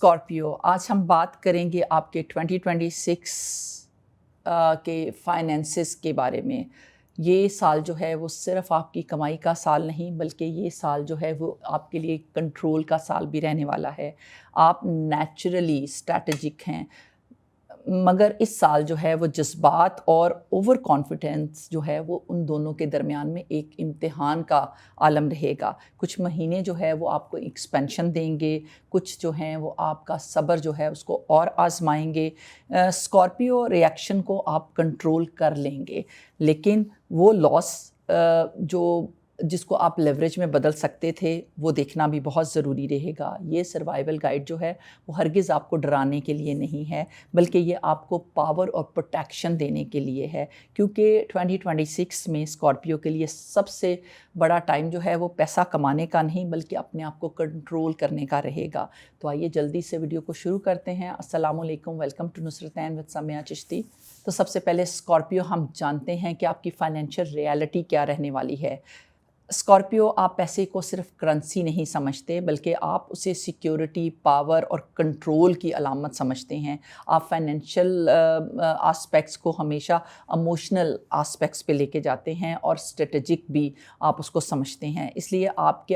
Scorpio, آج ہم بات کریں گے آپ کے 2026 کے فائنینسز کے بارے میں۔ یہ سال جو ہے وہ صرف آپ کی کمائی کا سال نہیں بلکہ یہ سال جو ہے وہ آپ کے لیے کنٹرول کا سال بھی رہنے والا ہے۔ آپ نیچرلی اسٹریٹجک ہیں، مگر اس سال جو ہے وہ جذبات اور اوور کانفیڈنس جو ہے وہ ان دونوں کے درمیان میں ایک امتحان کا عالم رہے گا۔ کچھ مہینے جو ہے وہ آپ کو ایکسپینشن دیں گے، کچھ جو ہیں وہ آپ کا صبر جو ہے اس کو اور آزمائیں گے۔ اسکارپیو ریئیکشن کو آپ کنٹرول کر لیں گے، لیکن وہ لاس جس کو آپ لیوریج میں بدل سکتے تھے وہ دیکھنا بھی بہت ضروری رہے گا۔ یہ سروائیول گائیڈ جو ہے وہ ہرگز آپ کو ڈرانے کے لیے نہیں ہے بلکہ یہ آپ کو پاور اور پروٹیکشن دینے کے لیے ہے، کیونکہ 2026 میں اسکارپیو کے لیے سب سے بڑا ٹائم جو ہے وہ پیسہ کمانے کا نہیں بلکہ اپنے آپ کو کنٹرول کرنے کا رہے گا۔ تو آئیے جلدی سے ویڈیو کو شروع کرتے ہیں۔ السلام علیکم، welcome to Nusratain with Sumaiya Chishti. تو سب سے پہلے اسکارپیو ہم جانتے ہیں کہ آپ کی فائنینشیل ریالٹی کیا رہنے والی ہے۔ اسکارپیو، آپ پیسے کو صرف کرنسی نہیں سمجھتے بلکہ آپ اسے سیکیورٹی، پاور اور کنٹرول کی علامت سمجھتے ہیں۔ آپ فائنینشیل آسپیکٹس کو ہمیشہ ایموشنل آسپیکٹس پہ لے کے جاتے ہیں اور اسٹریٹجک بھی آپ اس کو سمجھتے ہیں، اس لیے آپ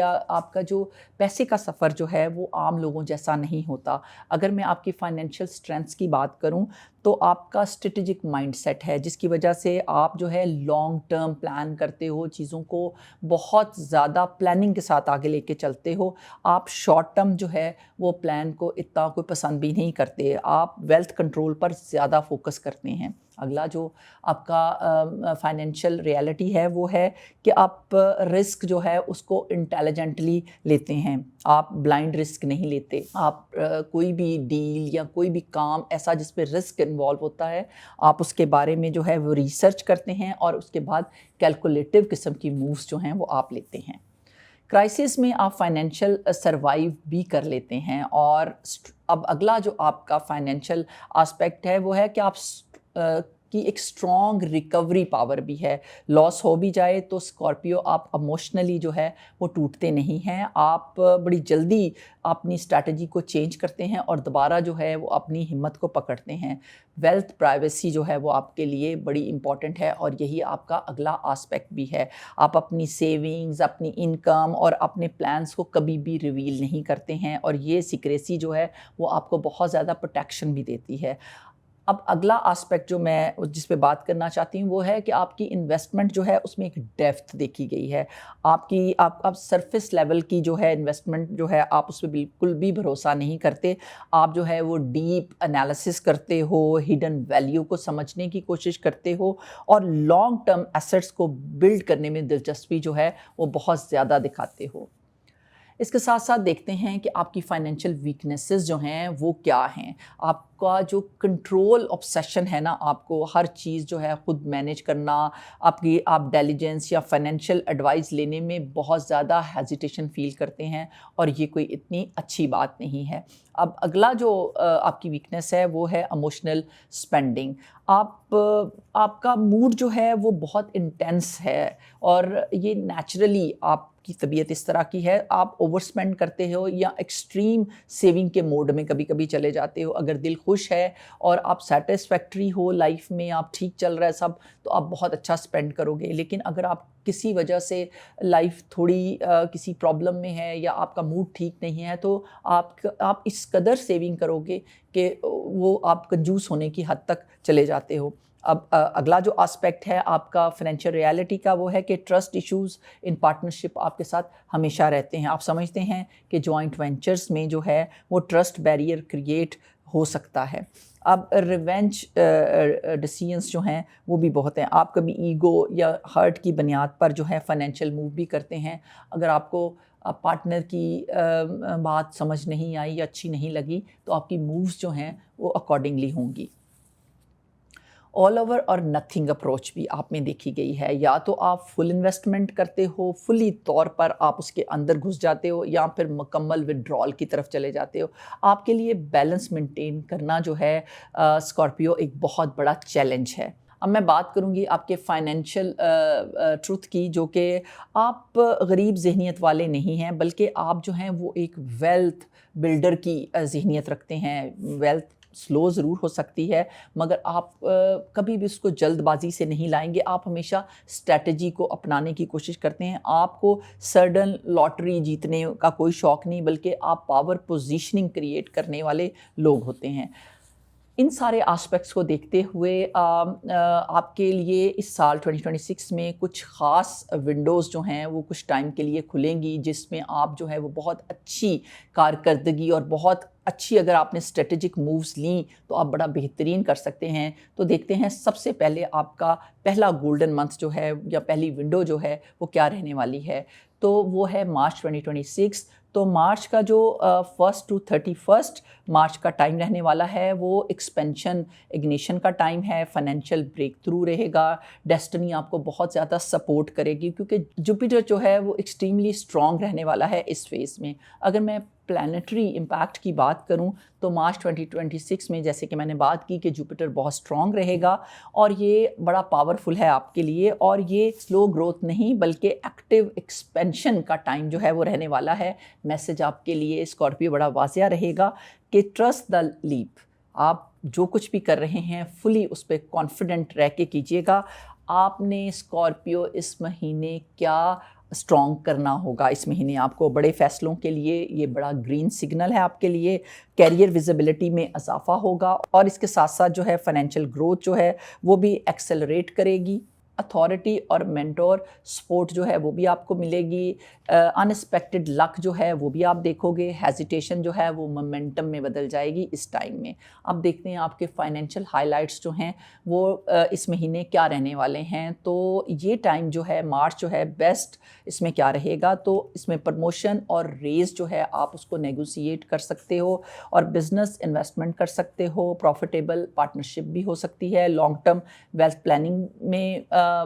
کا جو پیسے کا سفر جو ہے وہ عام لوگوں جیسا نہیں ہوتا۔ اگر میں آپ کی فائنینشیل اسٹرینتھس کی بات کروں تو آپ کا اسٹریٹجک مائنڈ سیٹ ہے، جس کی وجہ سے آپ جو ہے لانگ ٹرم پلان کرتے ہو، چیزوں کو بہت زیادہ پلاننگ کے ساتھ آگے لے کے چلتے ہو۔ آپ شارٹ ٹرم جو ہے وہ پلان کو اتنا کوئی پسند بھی نہیں کرتے، آپ ویلتھ کنٹرول پر زیادہ فوکس کرتے ہیں۔ اگلا جو آپ کا فائنینشیل ریالٹی ہے وہ ہے کہ آپ رسک جو ہے اس کو انٹیلیجنٹلی لیتے ہیں، آپ بلائنڈ رسک نہیں لیتے۔ آپ کوئی بھی ڈیل یا کوئی بھی کام ایسا جس پہ رسک انوالو ہوتا ہے، آپ اس کے بارے میں جو ہے وہ ریسرچ کرتے ہیں اور اس کے بعد کیلکولیٹو قسم کی مووز جو ہیں وہ آپ لیتے ہیں۔ کرائسس میں آپ فائنینشیل سروائیو بھی کر لیتے ہیں۔ اور اب اگلا جو آپ کا فائنینشیل آسپیکٹ ہے وہ ہے کہ آپ کی ایک اسٹرانگ ریکوری پاور بھی ہے۔ لاس ہو بھی جائے تو اسکارپیو آپ ایموشنلی جو ہے وہ ٹوٹتے نہیں ہیں، آپ بڑی جلدی اپنی اسٹریٹجی کو چینج کرتے ہیں اور دوبارہ جو ہے وہ اپنی ہمت کو پکڑتے ہیں۔ ویلتھ پرائیویسی جو ہے وہ آپ کے لیے بڑی امپورٹنٹ ہے اور یہی آپ کا اگلا آسپیکٹ بھی ہے۔ آپ اپنی سیونگز، اپنی انکم اور اپنے پلانس کو کبھی بھی ریویل نہیں کرتے ہیں اور یہ سیکریسی جو ہے وہ آپ کو بہت زیادہ پروٹیکشن بھی دیتی ہے۔ اب اگلا آسپیکٹ جو میں جس پہ بات کرنا چاہتی ہوں وہ ہے کہ آپ کی انویسٹمنٹ جو ہے اس میں ایک ڈیپتھ دیکھی گئی ہے۔ آپ سرفیس لیول کی جو ہے انویسٹمنٹ جو ہے آپ اس پہ بالکل بھی بھروسہ نہیں کرتے، آپ جو ہے وہ ڈیپ انالیسس کرتے ہو، ہڈن ویلیو کو سمجھنے کی کوشش کرتے ہو اور لانگ ٹرم ایسٹس کو بلڈ کرنے میں دلچسپی جو ہے وہ بہت زیادہ دکھاتے ہو۔ اس کے ساتھ ساتھ دیکھتے ہیں کہ آپ کی فائنینشیل ویکنیسز جو ہیں وہ کیا ہیں۔ آپ کا جو کنٹرول obsession ہے نا، آپ کو ہر چیز جو ہے خود مینیج کرنا، آپ ڈیلیجنس یا فائنینشیل ایڈوائز لینے میں بہت زیادہ ہیزیٹیشن فیل کرتے ہیں اور یہ کوئی اتنی اچھی بات نہیں ہے۔ اب اگلا جو آپ کی ویکنیس ہے وہ ہے ایموشنل اسپینڈنگ۔ آپ کا موڈ جو ہے وہ بہت انٹینس ہے اور یہ نیچرلی آپ کی طبیعت اس طرح کی ہے، آپ اوور اسپینڈ کرتے ہو یا ایکسٹریم سیونگ کے موڈ میں کبھی کبھی چلے جاتے ہو۔ اگر دل خوش ہے اور آپ سیٹسفیکٹری ہو لائف میں، آپ ٹھیک چل رہا ہے سب، تو آپ بہت اچھا اسپینڈ کرو گے، لیکن اگر آپ کسی وجہ سے لائف تھوڑی کسی پرابلم میں ہے یا آپ کا موڈ ٹھیک نہیں ہے تو آپ اس قدر سیونگ کرو گے کہ وہ آپ کنجوس ہونے کی حد تک چلے جاتے ہو۔ اب اگلا جو آسپیکٹ ہے آپ کا فائنینشیل ریالٹی کا وہ ہے کہ ٹرسٹ ایشوز ان پارٹنرشپ آپ کے ساتھ ہمیشہ رہتے ہیں۔ آپ سمجھتے ہیں کہ جوائنٹ وینچرز میں جو ہے وہ ٹرسٹ بیریئر کریٹ ہو سکتا ہے۔ اب ریونج ڈیسیژنس جو ہیں وہ بھی بہت ہیں، آپ کبھی ایگو یا ہرٹ کی بنیاد پر جو ہے فائنینشیل موو بھی کرتے ہیں۔ اگر آپ کو پارٹنر کی بات سمجھ نہیں آئی یا اچھی نہیں لگی تو آپ کی مووز جو ہیں وہ اکارڈنگلی ہوں گی۔ آل اوور اور نتھنگ اپروچ بھی آپ میں دیکھی گئی ہے، یا تو آپ فل انویسٹمنٹ کرتے ہو، فلی طور پر آپ اس کے اندر گھس جاتے ہو، یا پھر مکمل وڈرال کی طرف چلے جاتے ہو۔ آپ کے لیے بیلنس مینٹین کرنا جو ہے اسکارپیو ایک بہت بڑا چیلنج ہے۔ اب میں بات کروں گی آپ کے فائنینشیل ٹروتھ کی، جو کہ آپ غریب ذہنیت والے نہیں ہیں، بلکہ آپ جو ہیں وہ ایک ویلتھ بلڈر کی ذہنیت رکھتے ہیں. ویلتھ سلو ضرور ہو سکتی ہے، مگر آپ کبھی بھی اس کو جلد بازی سے نہیں لائیں گے. آپ ہمیشہ اسٹریٹجی کو اپنانے کی کوشش کرتے ہیں. آپ کو سڈن لاٹری جیتنے کا کوئی شوق نہیں، بلکہ آپ پاور پوزیشننگ کریٹ کرنے والے لوگ ہوتے ہیں. ان سارے آسپیکٹس کو دیکھتے ہوئے آپ کے لیے اس سال 2026 میں کچھ خاص ونڈوز جو ہیں وہ کچھ ٹائم کے لیے کھلیں گی، جس میں آپ جو ہے وہ بہت اچھی کارکردگی اور بہت اچھی، اگر آپ نے اسٹریٹجک مووز لیں تو آپ بڑا بہترین کر سکتے ہیں. تو دیکھتے ہیں سب سے پہلے آپ کا پہلا گولڈن منتھ جو ہے یا پہلی ونڈو جو ہے وہ کیا رہنے والی ہے. تو وہ ہے مارچ 2026. تو مارچ کا جو 1 to 31 مارچ کا ٹائم رہنے والا ہے وہ ایکسپینشن اگنیشن کا ٹائم ہے. فائنینشیل بریک تھرو رہے گا. ڈیسٹنی آپ کو بہت زیادہ سپورٹ کرے گی، کیونکہ جوپیٹر جو ہے وہ ایکسٹریملی اسٹرانگ رہنے والا ہے اس فیز میں. اگر میں پلانٹری امپیکٹ کی بات کروں تو مارچ 2026 میں جیسے کہ میں نے بات کی کہ جوپیٹر بہت اسٹرانگ رہے گا اور یہ بڑا پاورفل ہے آپ کے لیے، اور یہ سلو گروتھ نہیں بلکہ ایکٹیو ایکسپینشن کا ٹائم جو ہے وہ رہنے والا ہے. میسج آپ کے لیے اسکارپیو بڑا واضح رہے گا کہ ٹرسٹ دا لیپ. آپ جو کچھ بھی کر رہے ہیں فلی اس پہ کانفیڈنٹ رہ کے کیجیے گا. آپ نے اسکارپیو اس مہینے کیا اسٹرانگ کرنا ہوگا. اس مہینے آپ کو بڑے فیصلوں کے لیے یہ بڑا گرین سگنل ہے آپ کے لیے. کیریئر ویزیبلٹی میں اضافہ ہوگا، اور اس کے ساتھ ساتھ جو ہے فائنینشیل گروتھ جو ہے وہ بھی ایکسلریٹ کرے گی. اتھارٹی اور مینٹور سپورٹ جو ہے وہ بھی آپ کو ملے گی. انسپیکٹڈ لک جو ہے وہ بھی آپ دیکھو گے. ہیزیٹیشن جو ہے وہ مومنٹم میں بدل جائے گی اس ٹائم میں. اب دیکھتے ہیں آپ کے فائنینشیل ہائی لائٹس جو ہیں وہ اس مہینے کیا رہنے والے ہیں. تو یہ ٹائم جو ہے مارچ جو ہے بیسٹ اس میں کیا رہے گا. تو اس میں پروموشن اور ریز جو ہے آپ اس کو نیگوسیٹ کر سکتے ہو، اور بزنس انویسٹمنٹ کر سکتے ہو. پروفیٹیبل پارٹنرشپ بھی ہو سکتی ہے. لانگ ٹرم ویلتھ پلاننگ میں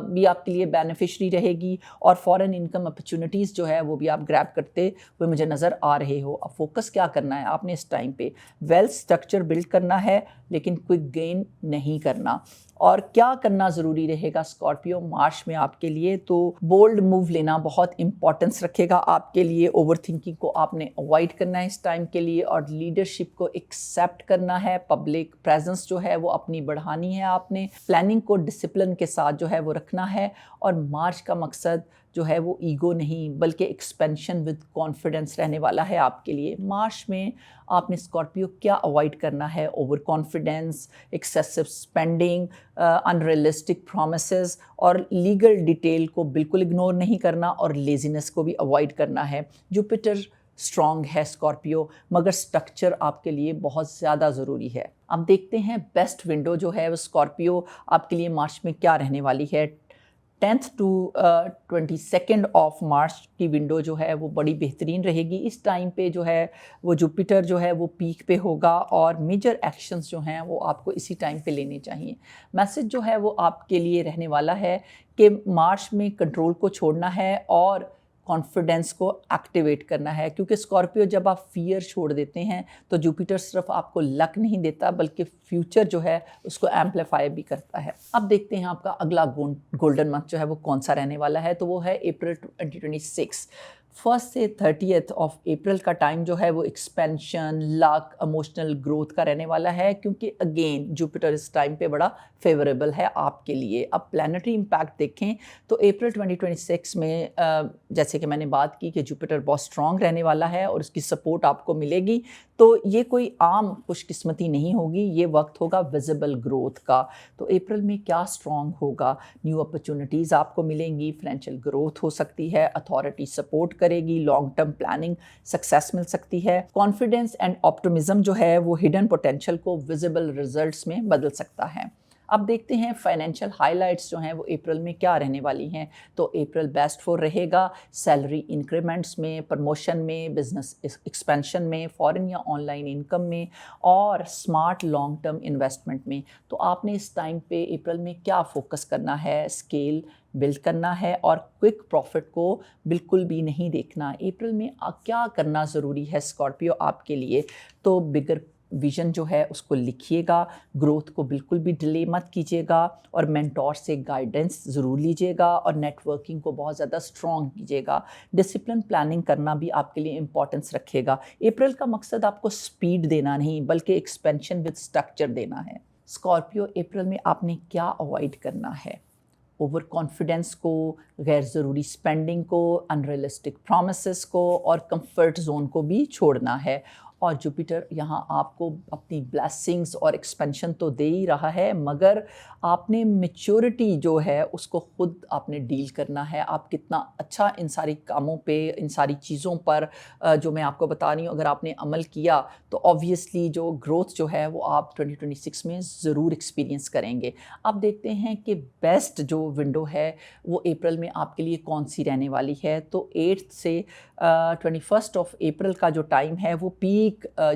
بھی آپ کے لیے بینیفیشری رہے گی، اور فارن انکم اپرچونیٹیز جو ہے وہ بھی آپ گریب کرتے ہوئے مجھے نظر آ رہے ہو. اب فوکس کیا کرنا ہے آپ نے اس ٹائم پہ؟ ویلتھ اسٹرکچر بلڈ کرنا ہے، لیکن کوئک گین نہیں کرنا. اور کیا کرنا ضروری رہے گا اسکارپیو مارچ میں آپ کے لیے؟ تو بولڈ موو لینا بہت امپورٹنس رکھے گا آپ کے لیے. اوور تھنکنگ کو آپ نے اوائڈ کرنا ہے اس ٹائم کے لیے، اور لیڈرشپ کو ایکسیپٹ کرنا ہے. پبلک پریزنس جو ہے وہ اپنی بڑھانی ہے آپ نے. پلاننگ کو ڈسپلن کے ساتھ جو ہے وہ رکھنا ہے. اور مارچ کا مقصد جو ہے وہ ایگو نہیں بلکہ ایکسپینشن ود کانفیڈنس رہنے والا ہے آپ کے لیے. مارچ میں آپ نے اسکارپیو کیا اوائڈ کرنا ہے؟ Over confidence, excessive spending, unrealistic promises, اور لیگل ڈیٹیل کو بالکل اگنور نہیں کرنا، اور لیزینس کو بھی اوائڈ کرنا ہے. جوپیٹر اسٹرانگ ہے اسکارپیو، مگر اسٹرکچر آپ کے لیے بہت زیادہ ضروری ہے. اب دیکھتے ہیں بیسٹ ونڈو جو ہے وہ اسکارپیو آپ کے لیے مارچ میں کیا رہنے والی ہے. 10th to 22nd of March کی ونڈو جو ہے وہ بڑی بہترین رہے گی. اس ٹائم پہ جو ہے وہ جوپیٹر جو ہے وہ پیک پہ ہوگا، اور میجر ایکشنز جو ہیں وہ آپ کو اسی ٹائم پہ لینے چاہیے. میسج جو ہے وہ آپ کے لیے رہنے والا ہے کہ مارچ میں کنٹرول کو چھوڑنا ہے اور کانفیڈنس کو ایکٹیویٹ کرنا ہے. کیونکہ اسکارپیو جب آپ فیئر چھوڑ دیتے ہیں تو جوپیٹر صرف آپ کو لک نہیں دیتا بلکہ فیوچر جو ہے اس کو ایمپلیفائی بھی کرتا ہے. اب دیکھتے ہیں آپ کا اگلا گولڈن منتھ جو ہے وہ کون سا رہنے والا ہے. تو وہ ہے اپریل 2026. 1 سے 30 آف اپریل کا ٹائم جو ہے وہ ایکسپینشن، لک، ایموشنل گروتھ کا رہنے والا ہے، کیونکہ اگین جوپیٹر اس ٹائم پہ بڑا فیوریبل ہے آپ کے لیے. اب پلانٹری امپیکٹ دیکھیں تو اپریل 2026 میں جیسے کہ میں نے بات کی کہ جوپیٹر بہت اسٹرانگ رہنے والا ہے اور اس کی سپورٹ آپ کو ملے گی. تو یہ کوئی عام خوش قسمتی نہیں ہوگی، یہ وقت ہوگا ویزیبل گروتھ کا. تو اپریل میں کیا اسٹرانگ ہوگا؟ نیو اپرچونیٹیز آپ کو ملیں گی، فائنینشیل گروتھ ہو سکتی ہے، اتھارٹی سپورٹ کرے گی، لانگ ٹرم پلاننگ سکسیس مل سکتی ہے. کانفیڈنس اینڈ آپٹمزم جو ہے وہ ہڈن پوٹینشیل کو ویزیبل ریزلٹس میں بدل سکتا ہے. اب دیکھتے ہیں فائنینشیل ہائی لائٹس جو ہیں وہ اپریل میں کیا رہنے والی ہیں. تو اپریل بیسٹ فور رہے گا سیلری انکریمنٹس میں، پروموشن میں، بزنس ایکسپینشن میں، فارن یا آن لائن انکم میں، اور اسمارٹ لانگ ٹرم انویسٹمنٹ میں. تو آپ نے اس ٹائم پہ اپریل میں کیا فوکس کرنا ہے؟ اسکیل بلڈ کرنا ہے اور کوئک پروفٹ کو بالکل بھی نہیں دیکھنا. اپریل میں کیا کرنا ضروری ہے اسکارپیو آپ کے لیے؟ تو بگر ویژن جو ہے اس کو لکھیے گا, گروتھ کو بالکل بھی ڈیلے مت کیجیے گا, اور مینٹور سے گائیڈنس ضرور لیجیے گا, اور نیٹ ورکنگ کو بہت زیادہ اسٹرانگ کیجیے گا. ڈسپلن پلاننگ کرنا بھی آپ کے لیے امپورٹنس رکھے گا. اپریل کا مقصد آپ کو سپیڈ دینا نہیں بلکہ ایکسپینشن وتھ اسٹرکچر دینا ہے. اسکارپیو, اپریل میں آپ نے کیا اوائڈ کرنا ہے؟ اوور کانفیڈنس کو, غیر ضروری اسپینڈنگ کو, انریلسٹک پرومسز کو, اور کمفرٹ زون کو بھی چھوڑنا ہے. اور جوپیٹر یہاں آپ کو اپنی بلیسنگز اور ایکسپینشن تو دے ہی رہا ہے, مگر آپ نے میچورٹی جو ہے اس کو خود آپ نے ڈیل کرنا ہے. آپ کتنا اچھا ان ساری کاموں پہ, ان ساری چیزوں پر جو میں آپ کو بتا رہی ہوں, اگر آپ نے عمل کیا تو آبویسلی جو گروتھ جو ہے وہ آپ 2026 میں ضرور ایکسپیرینس کریں گے. آپ دیکھتے ہیں کہ بیسٹ جو ونڈو ہے وہ اپریل میں آپ کے لیے کون سی رہنے والی ہے. تو 8 سے 21 اپریل کا جو ٹائم ہے وہ پیک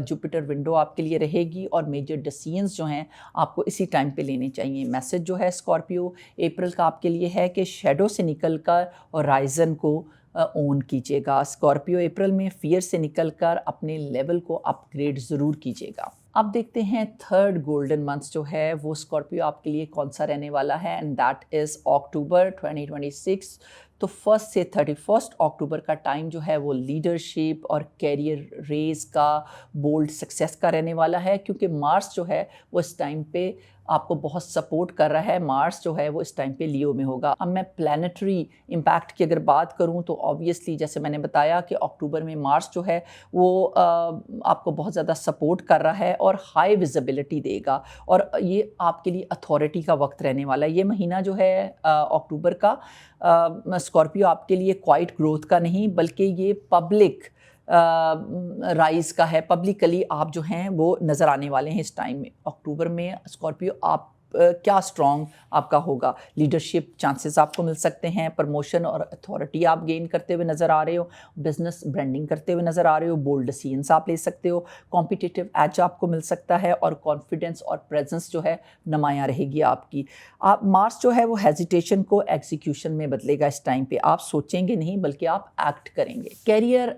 جوپیٹر ونڈو آپ کے لیے رہے گی, اور میجر ڈیسیژنز جو ہیں آپ کو اسی ٹائم پہ لینے چاہیے. میسج جو ہے اسکارپیو اپریل کا آپ کے لیے ہے کہ شیڈو سے نکل کر ہورائزن کو اون کیجیے گا. اسکارپیو اپریل میں فیئر سے نکل کر اپنے لیول کو اپ گریڈ ضرور کیجیے گا. اب دیکھتے ہیں تھرڈ گولڈن منتھ جو ہے وہ اسکارپیو آپ کے لیے کون سا رہنے والا ہے, اینڈ دیٹ از اکتوبر 2026. تو 1 سے 31 اکتوبر کا ٹائم جو ہے وہ لیڈرشپ اور کیریئر ریز کا, بولڈ سکسیس کا رہنے والا ہے, کیونکہ مارس جو ہے وہ اس ٹائم پہ آپ کو بہت سپورٹ کر رہا ہے. مارس جو ہے وہ اس ٹائم پہ لیو میں ہوگا. اب میں پلانیٹری امپیکٹ کی اگر بات کروں تو آبویسلی جیسے میں نے بتایا کہ اکتوبر میں مارس جو ہے وہ آپ کو بہت زیادہ سپورٹ کر رہا ہے اور ہائی ویزیبلٹی دے گا, اور یہ آپ کے لیے اتھارٹی کا وقت رہنے والا ہے. یہ مہینہ جو ہے اکتوبر کا اسکارپیو آپ کے لیے کوائٹ گروتھ کا نہیں بلکہ یہ پبلک رائز کا ہے. پبلکلی آپ جو ہیں وہ نظر آنے والے ہیں اس ٹائم میں. اکتوبر میں اسکارپیو آپ کیا اسٹرانگ آپ کا ہوگا, لیڈرشپ چانسز آپ کو مل سکتے ہیں, پروموشن اور اتھارٹی آپ گین کرتے ہوئے نظر آ رہے ہو, بزنس برانڈنگ کرتے ہوئے نظر آ رہے ہو, بولڈ ڈیسیژنس آپ لے سکتے ہو, کمپیٹیٹیو ایج آپ کو مل سکتا ہے, اور کانفیڈنس اور پریزنس جو ہے نمایاں رہے گی آپ کی. آپ مارس جو ہے وہ ہیزیٹیشن کو ایگزیکیوشن میں بدلے گا. اس ٹائم پہ آپ سوچیں گے نہیں بلکہ آپ ایکٹ کریں گے. کیریئر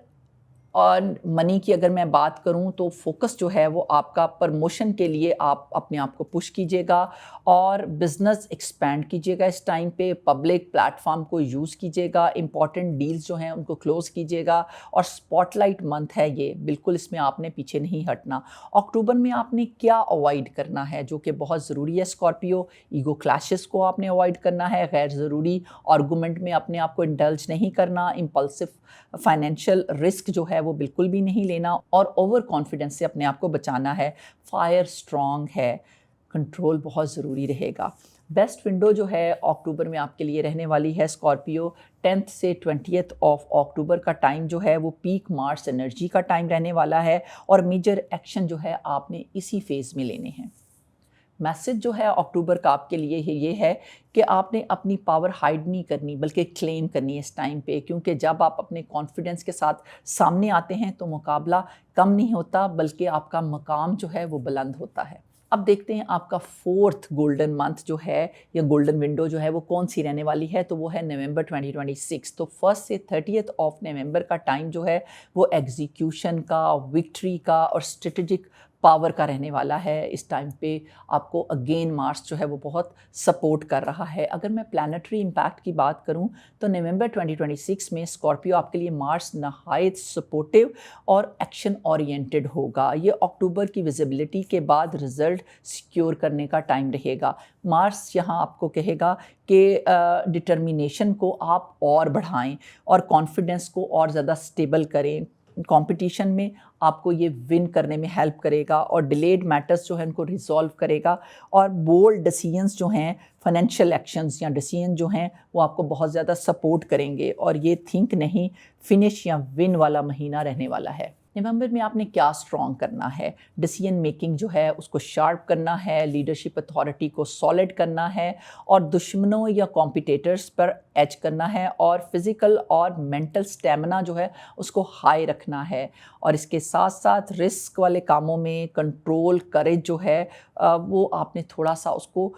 اور منی کی اگر میں بات کروں تو فوکس جو ہے وہ آپ کا پرموشن کے لیے آپ اپنے آپ کو پش کیجیے گا, اور بزنس ایکسپینڈ کیجیے گا. اس ٹائم پہ پبلک پلیٹ فارم کو یوز کیجیے گا, امپورٹنٹ ڈیلز جو ہیں ان کو کلوز کیجیے گا, اور اسپاٹ لائٹ منتھ ہے یہ, بالکل اس میں آپ نے پیچھے نہیں ہٹنا. اکتوبر میں آپ نے کیا اوائڈ کرنا ہے جو کہ بہت ضروری ہے اسکارپیو؟ ایگو کلیشز کو آپ نے اوائڈ کرنا ہے, غیر ضروری آرگومنٹ میں اپنے آپ کو انڈلج نہیں کرنا, امپلسو فائنینشیل رسک جو ہے وہ بالکل بھی نہیں لینا, اور اوور کانفیڈنس سے اپنے آپ کو بچانا ہے. فائر اسٹرانگ ہے, کنٹرول بہت ضروری رہے گا. بیسٹ ونڈو جو ہے اکتوبر میں آپ کے لیے رہنے والی ہے اسکارپیو 10 سے 20 اکتوبر کا ٹائم جو ہے وہ پیک مارس انرجی کا ٹائم رہنے والا ہے, اور میجر ایکشن جو ہے آپ نے اسی فیز میں لینے ہیں. میسج جو ہے اکتوبر کا آپ کے لیے یہ ہے کہ آپ نے اپنی پاور ہائیڈ نہیں کرنی بلکہ کلیم کرنی ہے اس ٹائم پہ, کیونکہ جب آپ اپنے کانفیڈنس کے ساتھ سامنے آتے ہیں تو مقابلہ کم نہیں ہوتا بلکہ آپ کا مقام جو ہے وہ بلند ہوتا ہے. اب دیکھتے ہیں آپ کا فورتھ گولڈن منتھ جو ہے یا گولڈن ونڈو جو ہے وہ کون سی رہنے والی ہے, تو وہ ہے نومبر 2026. تو 1 سے 30 نومبر کا ٹائم جو ہے وہ ایگزیکیوشن کا, وکٹری کا, اور اسٹریٹجک پاور کا رہنے والا ہے. اس ٹائم پہ آپ کو اگین مارس جو ہے وہ بہت سپورٹ کر رہا ہے. اگر میں پلانیٹری امپیکٹ کی بات کروں تو نومبر 2026 میں اسکارپیو آپ کے لیے مارس نہایت سپورٹیو اور ایکشن اورینٹڈ ہوگا. یہ اکتوبر کی ویزیبلٹی کے بعد رزلٹ سیکیور کرنے کا ٹائم رہے گا. مارس یہاں آپ کو کہے گا کہ ڈٹرمینیشن کو آپ اور بڑھائیں اور کانفیڈنس کو اور زیادہ اسٹیبل کریں. کمپٹیشن میں آپ کو یہ ون کرنے میں ہیلپ کرے گا, اور ڈیلیڈ میٹرز جو ہیں ان کو ریزالو کرے گا, اور بولڈ ڈیسیژنس جو ہیں, فائنینشیل ایکشنز یا ڈیسیژن جو ہیں وہ آپ کو بہت زیادہ سپورٹ کریں گے. اور یہ تھنک نہیں فنش یا ون والا مہینہ رہنے والا ہے. نومبر میں آپ نے کیا اسٹرانگ کرنا ہے؟ ڈیسیژن میکنگ جو ہے اس کو شارپ کرنا ہے, لیڈرشپ اتھارٹی کو سالڈ کرنا ہے, اور دشمنوں یا کمپیٹیٹرز پر ایج کرنا ہے, اور فزیکل اور مینٹل اسٹیمنا جو ہے اس کو ہائی رکھنا ہے. اور اس کے ساتھ ساتھ رسک والے کاموں میں کنٹرول کریج جو ہے وہ آپ نے تھوڑا سا اس کو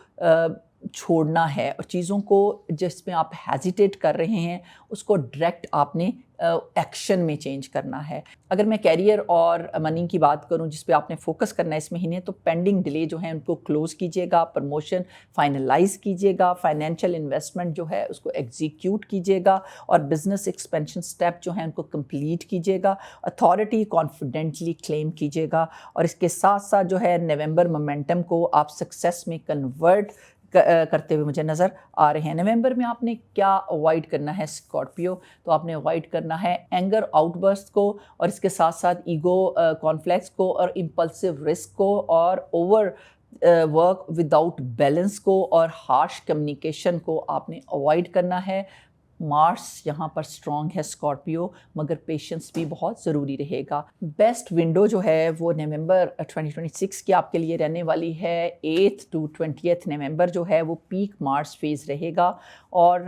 چھوڑنا ہے, اور چیزوں کو جس میں آپ ہیزیٹیٹ کر رہے ہیں اس کو ڈائریکٹ آپ نے ایکشن میں چینج کرنا ہے. اگر میں کیریئر اور منی کی بات کروں جس پہ آپ نے فوکس کرنا ہے اس مہینے، تو پینڈنگ ڈیلے جو ہیں ان کو کلوز کیجیے گا، پروموشن فائنلائز کیجیے گا، فائنینشیل انویسٹمنٹ جو ہے اس کو ایگزیکیوٹ کیجیے گا، اور بزنس ایکسپینشن سٹیپ جو ہیں ان کو کمپلیٹ کیجیے گا، اتھارٹی کانفیڈنٹلی کلیم کیجیے گا. اور اس کے ساتھ ساتھ جو ہے نومبر مومنٹم کو آپ سکسیس میں کنورٹ کرتے ہوئے مجھے نظر آ رہے ہیں. نومبر میں آپ نے کیا اوائڈ کرنا ہے اسکارپیو؟ تو آپ نے اوائڈ کرنا ہے اینگر آؤٹ برسٹ کو، اور اس کے ساتھ ساتھ ایگو کانفلیکس کو، اور امپلسو رسک کو، اور اوور ورک وداؤٹ بیلنس کو، اور ہارش کمیونیکیشن کو آپ نے اوائڈ کرنا ہے. مارس یہاں پر اسٹرانگ ہے اسکارپیو، مگر پیشنس بھی بہت ضروری رہے گا. بیسٹ ونڈو جو ہے وہ نومبر 2026 کی آپ کے لیے رہنے والی ہے. 8 to 20 نومبر جو ہے وہ پیک مارس فیز رہے گا، اور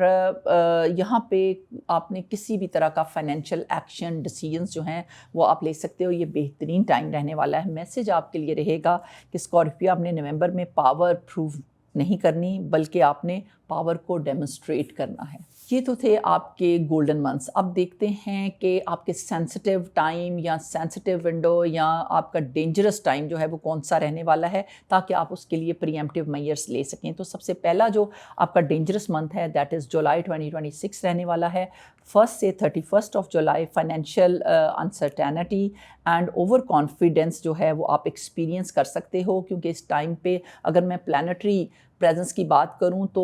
یہاں پہ آپ نے کسی بھی طرح کا فائنینشیل ایکشن ڈیسیجنس جو ہیں وہ آپ لے سکتے ہو. یہ بہترین ٹائم رہنے والا ہے. میسیج آپ کے لیے رہے گا کہ اسکارپیو آپ نے نومبر میں پاور پروو نہیں کرنی، بلکہ آپ نے پاور کو ڈیمونسٹریٹ کرنا ہے. یہ تو تھے آپ کے گولڈن منتھس. اب دیکھتے ہیں کہ آپ کے سینسٹیو ٹائم یا سینسٹیو ونڈو یا آپ کا ڈینجرس ٹائم جو ہے وہ کون سا رہنے والا ہے، تاکہ آپ اس کے لیے پری ایمپٹیو میئرس لے سکیں. تو سب سے پہلا جو آپ کا ڈینجرس منتھ ہے دیٹ از جولائی 2026 رہنے والا ہے. 1 سے 31 جولائی financial uncertainty and overconfidence جو ہے وہ آپ ایکسپیرینس کر سکتے ہو، کیونکہ اس ٹائم پہ اگر میں پلانٹری پریزنس کی بات کروں تو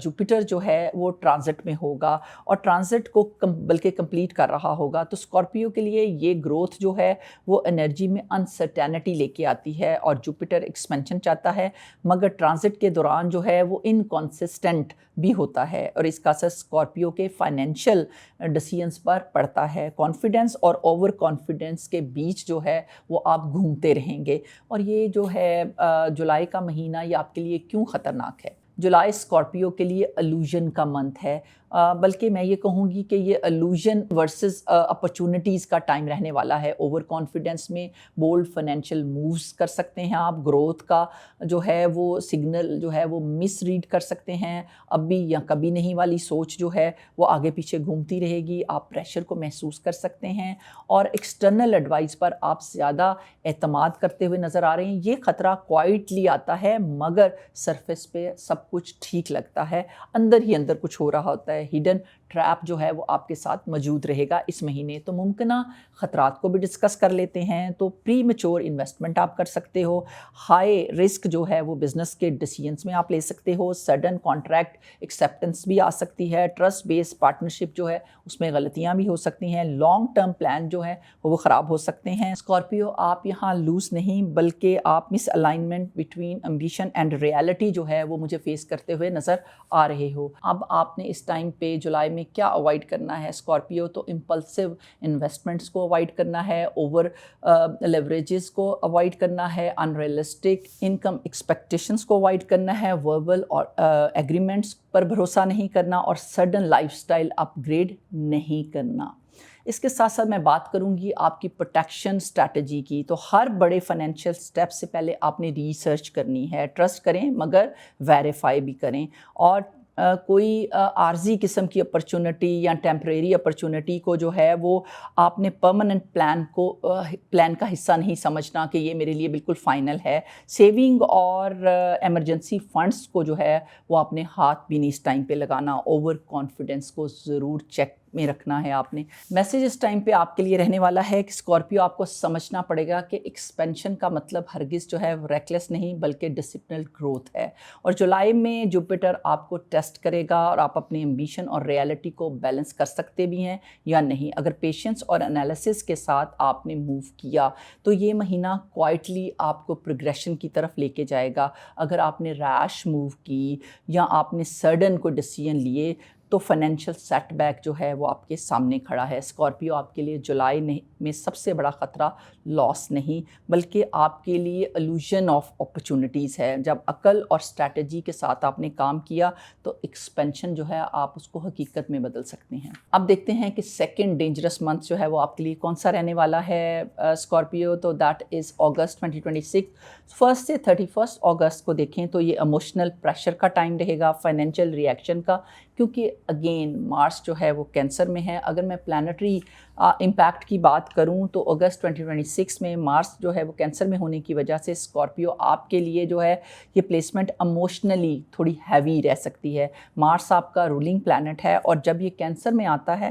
جوپیٹر جو ہے وہ ٹرانزٹ میں ہوگا، اور ٹرانزٹ کو بلکہ کمپلیٹ کر رہا ہوگا. تو اسکارپیو کے لیے یہ گروتھ جو ہے وہ انرجی میں انسرٹینٹی لے کے آتی ہے، اور جوپیٹر ایکسپینشن چاہتا ہے، مگر ٹرانزٹ کے دوران جو ہے وہ انکانسسٹنٹ بھی ہوتا ہے، اور اس کا اثر اسکارپیو کے فائنینشیل ڈیسیژنس پر پڑتا ہے. کانفیڈنس اور اوور کانفیڈنس کے بیچ جو ہے وہ آپ گھومتے رہیں گے. اور یہ جو ہے جولائی کا مہینہ یہ آپ کے لیے کیوں خطرناک ہے؟ جولائی اسکارپیو کے لیے الوژن کا منتھ ہے، بلکہ میں یہ کہوں گی کہ یہ الوژن ورسز اپرچونٹیز کا ٹائم رہنے والا ہے. اوور کانفیڈنس میں بولڈ فائنینشیل مووز کر سکتے ہیں آپ. گروتھ کا جو ہے وہ سگنل جو ہے وہ مس ریڈ کر سکتے ہیں. ابھی یا کبھی نہیں والی سوچ جو ہے وہ آگے پیچھے گھومتی رہے گی. آپ پریشر کو محسوس کر سکتے ہیں، اور ایکسٹرنل ایڈوائس پر آپ زیادہ اعتماد کرتے ہوئے نظر آ رہے ہیں. یہ خطرہ کوائٹلی آتا ہے، مگر سرفیس پہ سب کچھ ٹھیک لگتا ہے، اندر ہی اندر کچھ ہو رہا ہوتا ہے. ہڈن ٹریپ جو ہے وہ آپ کے ساتھ موجود رہے گا اس مہینے. تو ممکنہ خطرات کو بھی ڈسکس کر لیتے ہیں. تو پری میچور انویسٹمنٹ آپ کر سکتے ہو. ہائی رسک جو ہے وہ بزنس کے ڈیسیژنس میں آپ لے سکتے ہو. سڈن کانٹریکٹ ایکسیپٹنس بھی آ سکتی ہے. ٹرسٹ بیس پارٹنرشپ جو ہے اس میں غلطیاں بھی ہو سکتی ہیں. لانگ ٹرم پلان جو ہے وہ خراب ہو سکتے ہیں. اسکارپیو آپ یہاں لوز نہیں، بلکہ آپ misalignment between ambition and reality جو ہے وہ مجھے فیس کرتے ہوئے نظر آ رہے ہو. اب آپ نے اس ٹائم پہ جولائی میں کیا اوائڈ کرنا ہے اسکارپیو؟ تو امپلسو انویسٹمنٹس کو اوائڈ کرنا ہے، اوور لیوریجز کو اوائڈ کرنا ہے، ان ریئلسٹک انکم ایکسپیکٹیشنس کو اوائڈ کرنا ہے، وربل اور ایگریمنٹس پر بھروسہ نہیں کرنا، اور سڈن لائف سٹائل اپ گریڈ نہیں کرنا. اس کے ساتھ ساتھ میں بات کروں گی آپ کی پروٹیکشن اسٹریٹجی کی. تو ہر بڑے فائنینشیل سٹیپ سے پہلے آپ نے ریسرچ کرنی ہے. ٹرسٹ کریں مگر ویریفائی بھی کریں، اور کوئی عارضی قسم کی اپرچونٹی یا ٹیمپریری اپرچونٹی کو جو ہے وہ آپ نے پرماننٹ پلان کا حصہ نہیں سمجھنا کہ یہ میرے لیے بالکل فائنل ہے. سیونگ اور ایمرجنسی فنڈس کو جو ہے وہ آپ نے ہاتھ بھی نہیں اس ٹائم پہ لگانا. اوور کانفیڈنس کو ضرور چیک میں رکھنا ہے آپ نے. میسیج اس ٹائم پہ آپ کے لیے رہنے والا ہے کہ اسکارپیو آپ کو سمجھنا پڑے گا کہ ایکسپینشن کا مطلب ہرگز جو ہے ریکلیس نہیں بلکہ ڈسپلنڈ گروتھ ہے. اور جولائی میں جوپیٹر آپ کو ٹیسٹ کرے گا، اور آپ اپنی ایمبیشن اور ریالٹی کو بیلنس کر سکتے بھی ہیں یا نہیں. اگر پیشنس اور انالیسس کے ساتھ آپ نے موو کیا تو یہ مہینہ کوائٹلی آپ کو پروگریشن کی طرف لے کے جائے گا. اگر آپ نے ریش موو کی یا آپ نے سڈن کو ڈیسیژن لیے تو فائنینشیل سیٹ بیک جو ہے وہ آپ کے سامنے کھڑا ہے. اسکارپیو آپ کے لیے جولائی میں سب سے بڑا خطرہ لاس نہیں بلکہ آپ کے لیے الوژن آف اپرچونٹیز ہے. جب عقل اور اسٹریٹجی کے ساتھ آپ نے کام کیا تو ایکسپینشن جو ہے آپ اس کو حقیقت میں بدل سکتے ہیں. اب دیکھتے ہیں کہ سیکنڈ ڈینجرس منتھ جو ہے وہ آپ کے لیے کون سا رہنے والا ہے اسکارپیو. تو دیٹ از اگست 2026. 1 سے 31 اگست کو دیکھیں تو یہ ایموشنل پریشر کا ٹائم رہے گا، فائنینشیل ریئیکشن کا. کیونکہ اگین مارس جو ہے وہ کینسر میں ہے. اگر میں پلانٹری امپیکٹ کی بات کروں تو اگست 2026 میں مارس جو ہے وہ کینسر میں ہونے کی وجہ سے اسکارپیو آپ کے لیے جو ہے یہ پلیسمنٹ ایموشنلی تھوڑی ہیوی رہ سکتی ہے. مارس آپ کا رولنگ پلانٹ ہے اور جب یہ کینسر میں آتا ہے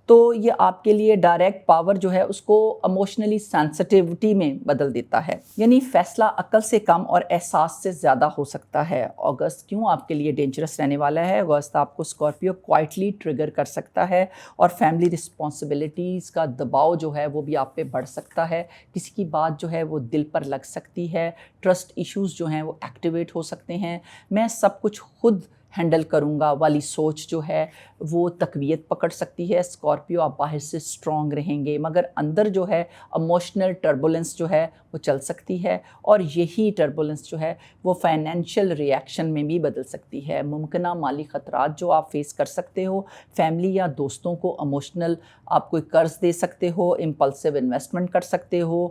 تو یہ آپ کے لیے ڈائریکٹ پاور جو ہے اس کو ایموشنلی سینسٹیوٹی میں بدل دیتا ہے. یعنی فیصلہ عقل سے کم اور احساس سے زیادہ ہو سکتا ہے. اگست کیوں آپ کے لیے ڈینجرس رہنے والا ہے؟ اگست آپ کو اسکارپیو کوائٹلی ٹریگر کر سکتا ہے اور فیملی رسپانسبلٹیز کا دباؤ جو ہے وہ بھی آپ پہ بڑھ سکتا ہے. کسی کی بات جو ہے وہ دل پر لگ سکتی ہے. ٹرسٹ ایشوز جو ہیں وہ ایکٹیویٹ ہو سکتے ہیں. میں سب کچھ خود ہینڈل کروں گا والی سوچ جو ہے وہ تقویت پکڑ سکتی ہے. اسکارپیو آپ باہر سے اسٹرانگ رہیں گے مگر اندر جو ہے ایموشنل ٹربولنس جو ہے وہ چل سکتی ہے اور یہی ٹربولنس جو ہے وہ فائنینشیل ریئیکشن میں بھی بدل سکتی ہے. ممکنہ مالی خطرات جو آپ فیس کر سکتے ہو، فیملی یا دوستوں کو ایموشنل آپ کوئی قرض دے سکتے ہو، امپلسو انویسٹمنٹ کر سکتے ہو،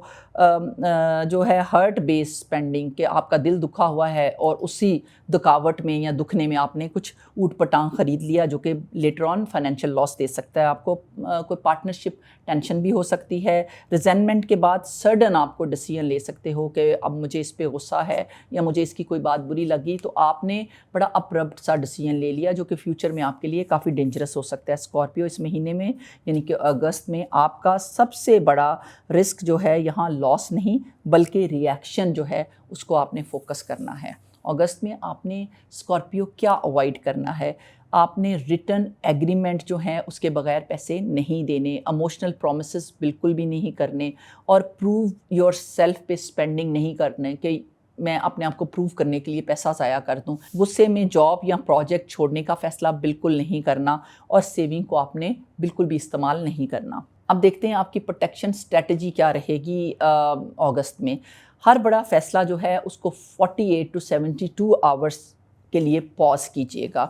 جو ہے ہرٹ بیس اسپینڈنگ کہ آپ کا دل دکھا ہوا ہے اور اسی دکاوٹ میں یا دکھنے میں آپ نے کچھ اوٹ پٹانگ خرید لیا جو کہ لیٹر آن فائنینشیل لاس دے سکتا ہے آپ کو. کوئی پارٹنرشپ ٹینشن بھی ہو سکتی ہے. ریزینمنٹ کے بعد سڈن آپ کو ڈیسیژن لے سکتے ہو کہ اب مجھے اس پہ غصہ ہے یا مجھے اس کی کوئی بات بری لگی تو آپ نے بڑا اپرپٹ سا ڈیسیژن لے لیا جو کہ فیوچر میں آپ کے لیے کافی ڈینجرس ہو سکتا ہے. اسکارپیو اس مہینے میں یعنی کہ اگست میں آپ کا سب سے بڑا رسک جو ہے یہاں لاس نہیں بلکہ ریئیکشن جو ہے اس کو آپ نے فوکس کرنا ہے. اگست میں آپ نے اسکارپیو کیا اوائڈ کرنا ہے؟ آپ نے ریٹن ایگریمنٹ جو ہیں اس کے بغیر پیسے نہیں دینے، ایموشنل پرومسز بالکل بھی نہیں کرنے اور پروو یور سیلف پہ اسپینڈنگ نہیں کرنے کہ میں اپنے آپ کو پروو کرنے کے لیے پیسہ ضائع کر دوں. غصے میں جاب یا پروجیکٹ چھوڑنے کا فیصلہ بالکل نہیں کرنا اور سیونگ کو آپ نے بالکل بھی استعمال نہیں کرنا. اب دیکھتے ہیں آپ کی پروٹیکشن اسٹریٹجی کیا رہے گی اگست میں. ہر بڑا فیصلہ جو ہے اس کو 48 to 72 آورس کے لیے پاز کیجیے گا.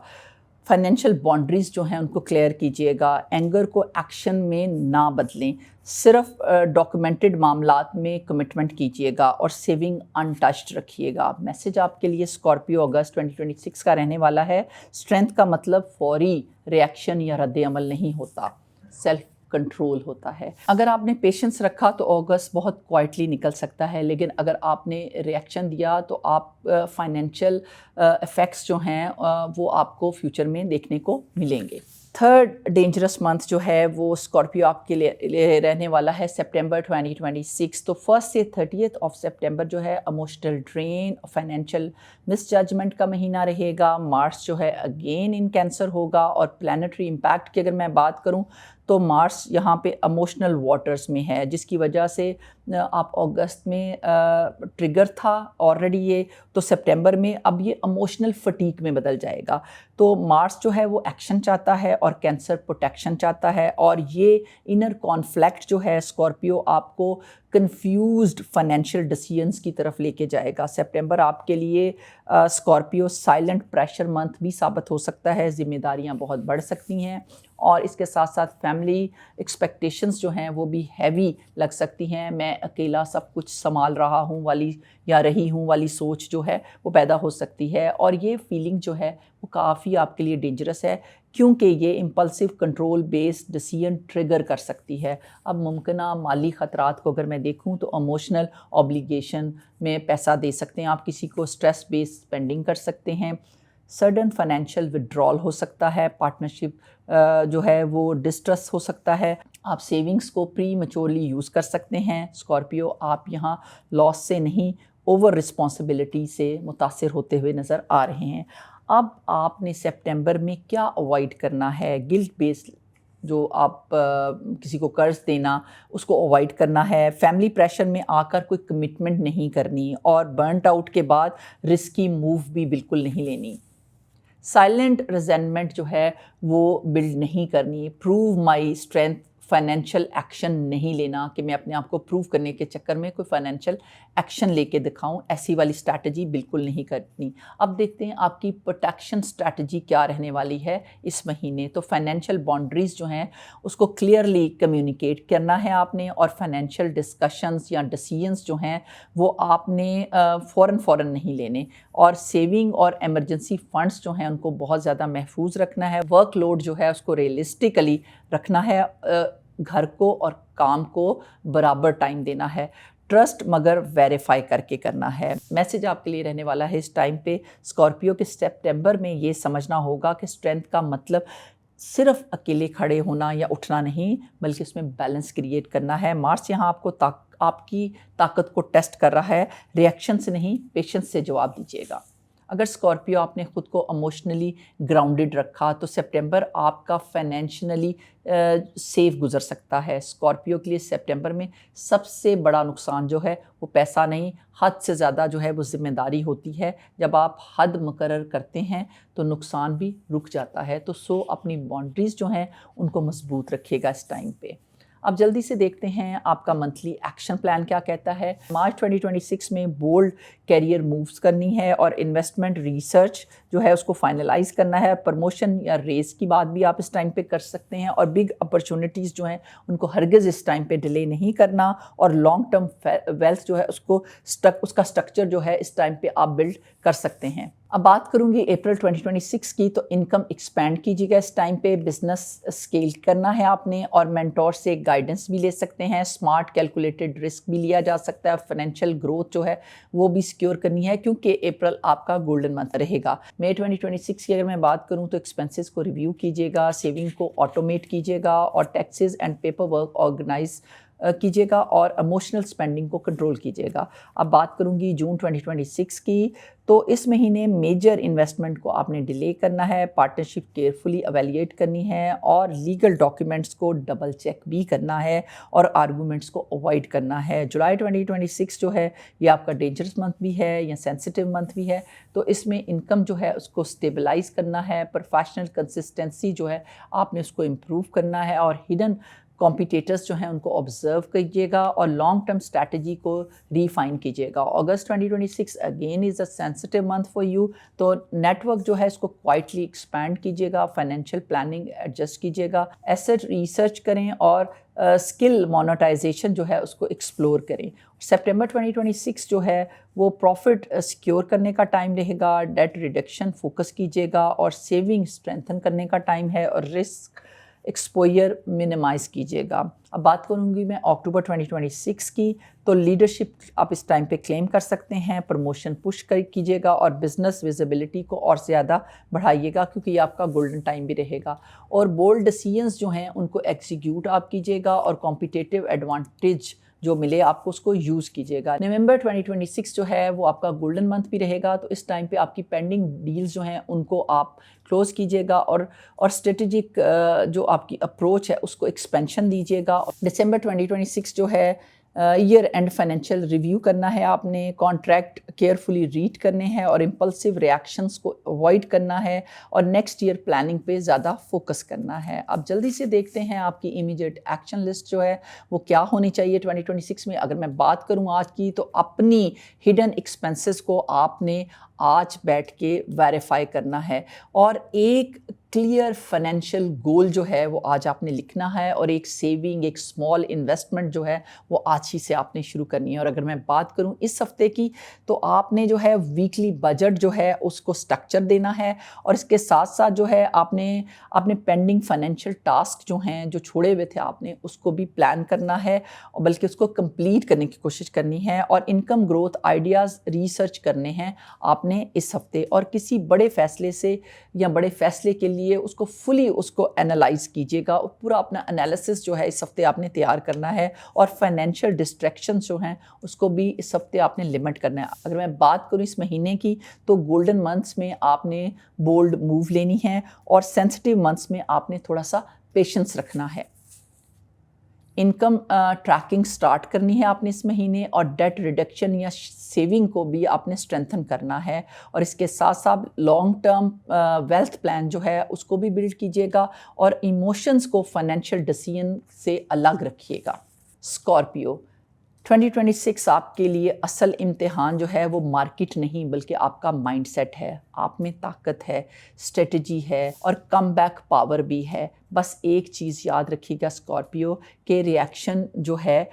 فائنینشیل باؤنڈریز جو ہیں ان کو کلیئر کیجیے گا. اینگر کو ایکشن میں نہ بدلیں. صرف ڈاکومنٹڈ معاملات میں کمٹمنٹ کیجیے گا اور سیونگ ان ٹچڈ رکھیے گا. میسیج آپ کے لیے اسکارپیو اگست 2026 کا رہنے والا ہے. اسٹرینتھ کا مطلب فوری ریئیکشن یا رد عمل نہیں ہوتا، سیلف کنٹرول ہوتا ہے. اگر آپ نے پیشنس رکھا تو اگست بہت کوائٹلی نکل سکتا ہے، لیکن اگر آپ نے ریئیکشن دیا تو آپ فائنینشیل ایفیکٹس جو ہیں وہ آپ کو فیوچر میں دیکھنے کو ملیں گے. تھرڈ ڈینجرس منتھ جو ہے وہ اسکارپیو آپ کے لیے رہنے والا ہے سپٹمبر 2026. تو 1 سے 30 سپٹمبر جو ہے ایموشنل ڈرین، فائنینشیل مس ججمنٹ کا مہینہ رہے گا. مارس جو ہے اگین ان کینسر ہوگا اور پلانٹری امپیکٹ کی اگر میں بات کروں تو مارس یہاں پہ ایموشنل واٹرز میں ہے جس کی وجہ سے آپ اگست میں ٹریگر تھا آلریڈی یہ، تو سپٹمبر میں اب یہ ایموشنل فٹیک میں بدل جائے گا. تو مارس جو ہے وہ ایکشن چاہتا ہے اور کینسر پروٹیکشن چاہتا ہے اور یہ انر کانفلکٹ جو ہے اسکارپیو آپ کو کنفیوزڈ فائنینشیل ڈیسیژنس کی طرف لے کے جائے گا. سپٹمبر آپ کے لیے اسکارپیو سائلنٹ پریشر منتھ بھی ثابت ہو سکتا ہے. ذمہ داریاں بہت بڑھ سکتی ہیں اور اس کے ساتھ ساتھ فیملی ایکسپیکٹیشنز جو ہیں وہ بھی ہیوی لگ سکتی ہیں. میں اکیلا سب کچھ سنبھال رہا ہوں والی یا رہی ہوں والی سوچ جو ہے وہ پیدا ہو سکتی ہے اور یہ فیلنگ جو ہے وہ کافی آپ کے لیے ڈینجرس ہے کیونکہ یہ impulsive control based decision trigger کر سکتی ہے. اب ممکنہ مالی خطرات کو اگر میں دیکھوں تو ایموشنل اوبلیگیشن میں پیسہ دے سکتے ہیں آپ کسی کو، اسٹریس بیسڈ اسپینڈنگ کر سکتے ہیں، سڈن فائنینشیل وڈرال ہو سکتا ہے، پارٹنرشپ جو ہے وہ ڈسٹرس ہو سکتا ہے. آپ سیونگز کو پری میچورلی یوز کر سکتے ہیں. اسکارپیو آپ یہاں لاس سے نہیں اوور رسپانسبلٹی سے متاثر ہوتے ہوئے نظر آ رہے ہیں. اب آپ نے سپٹمبر میں کیا اوائڈ کرنا ہے؟ گلٹ بیسڈ جو آپ کسی کو قرض دینا اس کو اوائڈ کرنا ہے. فیملی پریشر میں آ کر کوئی کمٹمنٹ نہیں کرنی اور برنٹ آؤٹ کے بعد رسکی موو بھی بالکل نہیں لینی. سائلنٹ ریزینمنٹ جو ہے وہ بلڈ نہیں کرنی. پروو مائی اسٹرینتھ فائنینشیل ایکشن نہیں لینا کہ میں اپنے آپ کو پروو کرنے کے چکر میں کوئی فائنینشیل ایکشن لے کے دکھاؤں، ایسی والی اسٹریٹجی بالکل نہیں کرنی۔ اب دیکھتے ہیں آپ کی پروٹیکشن اسٹریٹجی کیا رہنے والی ہے اس مہینے۔ تو فائنینشیل باؤنڈریز جو ہیں اس کو کلیئرلی کمیونیکیٹ کرنا ہے آپ نے، اور فائنینشیل ڈسکشنز یا ڈیسیژنز جو ہیں وہ آپ نے فوراً نہیں لینے، اور سیونگ اور ایمرجنسی فنڈز جو ہیں ان کو بہت زیادہ محفوظ رکھنا ہے۔ ورک لوڈ جو ہے اس کو ریئلسٹکلی رکھنا ہے، گھر کو اور کام کو برابر ٹائم دینا ہے۔ ٹرسٹ مگر ویریفائی کر کے کرنا ہے۔ میسج آپ کے لیے رہنے والا ہے اس ٹائم پہ اسکارپیو کے سپٹمبر میں یہ سمجھنا ہوگا کہ اسٹرینتھ کا مطلب صرف اکیلے کھڑے ہونا یا اٹھنا نہیں، بلکہ اس میں بیلنس کریٹ کرنا ہے۔ مارس یہاں آپ کی طاقت کو ٹیسٹ کر رہا ہے، ریئیکشن سے نہیں پیشنس سے جواب دیجیے گا۔ اگر اسکارپیو آپ نے خود کو اموشنلی گراؤنڈڈ رکھا تو سپٹمبر آپ کا فائنینشلی سیف گزر سکتا ہے۔ اسکارپیو کے لیے سپٹمبر میں سب سے بڑا نقصان جو ہے وہ پیسہ نہیں، حد سے زیادہ جو ہے وہ ذمہ داری ہوتی ہے۔ جب آپ حد مقرر کرتے ہیں تو نقصان بھی رک جاتا ہے۔ تو اپنی باؤنڈریز جو ہیں ان کو مضبوط رکھیے گا اس ٹائم پہ۔ اب جلدی سے دیکھتے ہیں آپ کا منتھلی ایکشن پلان کیا کہتا ہے۔ مارچ 2026 میں بولڈ کیریئر مووز کرنی ہے، اور انویسٹمنٹ ریسرچ جو ہے اس کو فائنلائز کرنا ہے۔ پروموشن یا ریز کی بات بھی آپ اس ٹائم پہ کر سکتے ہیں، اور بگ اپرچونٹیز جو ہیں ان کو ہرگز اس ٹائم پہ ڈیلے نہیں کرنا، اور لانگ ٹرم ویلتھ جو ہے اس کا اسٹرکچر جو ہے اس ٹائم پہ آپ بلڈ کر سکتے ہیں۔ اب بات کروں گی اپریل 2026 کی، تو انکم ایکسپینڈ کیجیے گا اس ٹائم پہ، بزنس اسکیل کرنا ہے آپ نے، اور مینٹور سے گائیڈنس بھی لے سکتے ہیں۔ اسمارٹ کیلکولیٹڈ رسک بھی لیا جا سکتا ہے، فائنینشیل گروتھ جو ہے وہ بھی سیکیور کرنی ہے، کیونکہ اپریل آپ کا گولڈن منتھ رہے گا۔ مئی 2026 کی اگر میں بات کروں تو ایکسپینسز کو ریویو کیجیے گا، سیونگ کو آٹومیٹ کیجیے گا، اور taxes and paper work organise کیجیے گا، اور ایموشنل اسپینڈنگ کو کنٹرول کیجیے گا۔ اب بات کروں گی جون 2026 کی، تو اس مہینے میجر انویسٹمنٹ کو آپ نے ڈیلے کرنا ہے، پارٹنرشپ کیئرفلی ایویلیٹ کرنی ہے، اور لیگل ڈاکیومنٹس کو ڈبل چیک بھی کرنا ہے، اور آرگومنٹس کو اوائڈ کرنا ہے۔ جولائی 2026 جو ہے یہ آپ کا ڈینجرس منتھ بھی ہے یا سینسٹیو منتھ بھی ہے، تو اس میں انکم جو ہے اس کو اسٹیبلائز کرنا ہے، پروفیشنل کنسسٹنسی جو ہے آپ نے اس کو امپروو کرنا ہے، اور ہڈن کمپیٹیٹرز جو ہیں ان کو آبزرو کیجیے گا، اور لانگ ٹرم اسٹریٹجی کو ریفائن کیجیے گا۔ اگست 2026 again is a sensitive month for you, تو نیٹ ورک جو ہے اس کو کوائٹلی ایکسپینڈ کیجیے گا، فائنینشیل پلاننگ ایڈجسٹ کیجیے گا، ایسٹ ریسرچ کریں، اور اسکل مونیٹائزیشن جو ہے اس کو ایکسپلور کریں۔ سپٹمبر 2026 جو ہے وہ پروفٹ سیکیور کرنے کا ٹائم رہے گا، ڈیٹ ریڈکشن فوکس کیجیے گا، اور سیونگ اسٹرینتھن کرنے کا ٹائم ہے، اور رسک ایکسپوئر منیمائز کیجیے گا۔ اب بات کروں گی میں اکتوبر 2026 کی، تو لیڈرشپ آپ اس ٹائم پہ کلیم کر سکتے ہیں، پروموشن پش کیجیے گا، اور بزنس ویزیبلٹی کو اور زیادہ بڑھائیے گا، کیونکہ یہ آپ کا گولڈن ٹائم بھی رہے گا، اور بولڈ ڈیسیژنز جو ہیں ان کو ایگزیکیوٹ آپ کیجیے گا، اور کمپیٹیٹیو ایڈوانٹیج جو ملے آپ کو اس کو یوز کیجیے گا۔ نومبر 2026 جو ہے وہ آپ کا گولڈن منتھ بھی رہے گا، تو اس ٹائم پہ آپ کی پینڈنگ ڈیلز جو ہیں ان کو آپ کلوز کیجیے گا، اور اسٹریٹجک جو آپ کی اپروچ ہے اس کو ایکسپینشن دیجیے گا۔ دسمبر 2026 جو ہے ایئر اینڈ فائنینشیل ریویو کرنا ہے آپ نے، کانٹریکٹ کیئرفلی ریڈ کرنے ہیں، اور امپلسو ریئیکشنز کو اوائڈ کرنا ہے، اور نیکسٹ ایئر پلاننگ پہ زیادہ فوکس کرنا ہے۔ اب جلدی سے دیکھتے ہیں آپ کی امیڈیٹ ایکشن لسٹ جو ہے وہ کیا ہونی چاہیے 2026 میں۔ اگر میں بات کروں آج کی، تو اپنی ہڈن ایکسپینسز کو آپ نے آج بیٹھ کے ویریفائی کرنا ہے، اور ایک کلیئر فائنینشیل گول جو ہے وہ آج آپ نے لکھنا ہے، اور ایک سیونگ، ایک اسمال انویسٹمنٹ جو ہے وہ آج ہی سے آپ نے شروع کرنی ہے۔ اور اگر میں بات کروں اس ہفتے کی، تو آپ نے جو ہے ویکلی بجٹ جو ہے اس کو سٹرکچر دینا ہے، اور اس کے ساتھ ساتھ جو ہے آپ نے پینڈنگ فائنینشیل ٹاسک جو ہیں جو چھوڑے ہوئے تھے آپ نے اس کو بھی پلان کرنا ہے، اور بلکہ اس کو کمپلیٹ کرنے کی کوشش کرنی ہے، اور انکم گروتھ آئیڈیاز ریسرچ کرنے ہیں آپ نے اس ہفتے، اور کسی بڑے فیصلے سے یا بڑے فیصلے کے لیے اس کو فلی اس کو انالائز کیجیے گا، اور پورا اپنا انالیسس جو ہے اس ہفتے آپ نے تیار کرنا ہے، اور فائنینشیل ڈسٹریکشنز جو ہیں اس کو بھی اس ہفتے آپ نے لمٹ کرنا ہے۔ اگر میں بات کروں اس مہینے کی، تو گولڈن منتھس میں آپ نے بولڈ موو لینی ہے، اور سینسٹیو منتھس میں آپ نے تھوڑا سا پیشنس رکھنا ہے۔ انکم ٹریکنگ سٹارٹ کرنی ہے آپ نے اس مہینے، اور ڈیٹ ریڈکشن یا سیونگ کو بھی آپ نے اسٹرینتھن کرنا ہے، اور اس کے ساتھ ساتھ لانگ ٹرم ویلتھ پلان جو ہے اس کو بھی بلڈ کیجیے گا، اور ایموشنز کو فائنینشیل ڈیسیژن سے الگ رکھیے گا۔ اسکارپیو، 2026 آپ کے لیے اصل امتحان جو ہے وہ مارکیٹ نہیں بلکہ آپ کا مائنڈ سیٹ ہے، آپ میں طاقت ہے، اسٹریٹجی ہے اور کم بیک پاور بھی ہے۔ بس ایک چیز یاد رکھیے گا اسکارپیو، کہ ریئیکشن جو ہے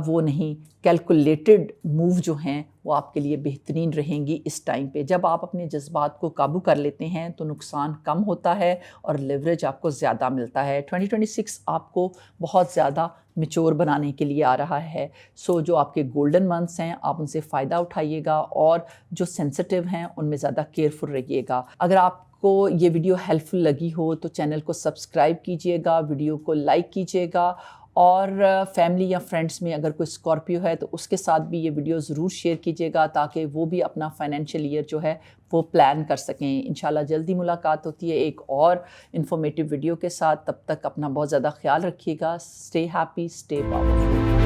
وہ نہیں، کیلکولیٹڈ موو جو ہیں وہ آپ کے لیے بہترین رہیں گی اس ٹائم پہ۔ جب آپ اپنے جذبات کو قابو کر لیتے ہیں تو نقصان کم ہوتا ہے اور لیوریج آپ کو زیادہ ملتا ہے۔ 2026 آپ کو بہت زیادہ میچور بنانے کے لیے آ رہا ہے، سو جو آپ کے گولڈن منتھس ہیں آپ ان سے فائدہ اٹھائیے گا، اور جو سینسٹیو ہیں ان میں زیادہ کیئرفل رہیے گا۔ اگر آپ کو یہ ویڈیو ہیلپ فل لگی ہو تو چینل کو سبسکرائب کیجیے گا، ویڈیو کو لائک کیجیے گا، اور فیملی یا فرینڈس میں اگر کوئی اسکارپیو ہے تو اس کے ساتھ بھی یہ ویڈیو ضرور شیئر کیجیے گا تاکہ وہ بھی اپنا فائنینشیل ایئر جو ہے وہ پلان کر سکیں۔ انشاءاللہ جلدی ملاقات ہوتی ہے ایک اور انفارمیٹیو ویڈیو کے ساتھ، تب تک اپنا بہت زیادہ خیال رکھیے گا۔ Stay happy, stay powerful.